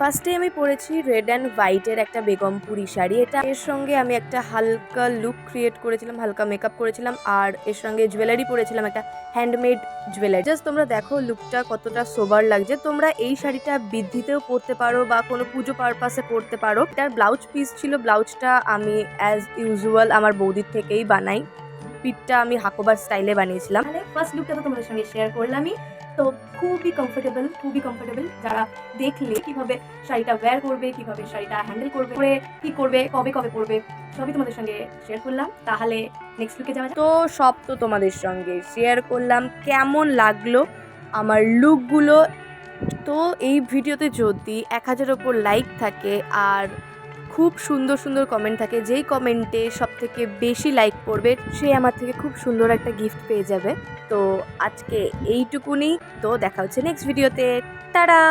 ফার্স্টে আমি পরেছি রেড অ্যান্ড হোয়াইটের একটা বেগমপুরি শাড়ি। এর সঙ্গে আমি একটা হালকা লুক ক্রিয়েট করেছিলাম, হালকা মেকআপ করেছিলাম, আর এর সঙ্গে জুয়েলারি পরেছিলাম, একটা হ্যান্ডমেড জুয়েলারি। জাস্ট তোমরা দেখো লুকটা কতটা সোবার লাগছে। তোমরা এই শাড়িটা বৃদ্ধিতেও পরতে পারো বা কোনো পুজো পারপাসে পরতে পারো। এটার ব্লাউজ পিস ছিল, ব্লাউজটা আমি অ্যাজ ইউজুয়াল আমার বৌদির থেকেই বানাই। পিঠটা আমি হাকোবার স্টাইলে বানিয়েছিলাম। ফার্স্ট লুকটা তো তোমাদের সঙ্গে শেয়ার করলামই। তো খুবই কমফোর্টেবল। যারা দেখলে কিভাবে শাড়িটা ওয়্যার করবে, কিভাবে শাড়িটা হ্যান্ডেল করবে, কি করবে, কবে করবে, সবই তোমাদের সঙ্গে শেয়ার করলাম। তাহলে নেক্সট লুকে যাওয়া যাক। তো সব তো তোমাদের সঙ্গে শেয়ার করলাম। কেমন লাগলো আমার লুকগুলো? তো এই ভিডিওতে যদি 1000 ওপর লাইক থাকে আর খুব সুন্দর কমেন্ট থাকে, যেই কমেন্টে সব থেকে বেশি লাইক পড়বে সে আমার থেকে খুব সুন্দর একটা গিফট পেয়ে যাবে। তো আজকে এইটুকুনি। তো দেখা হচ্ছে নেক্সট ভিডিওতে। টাটা।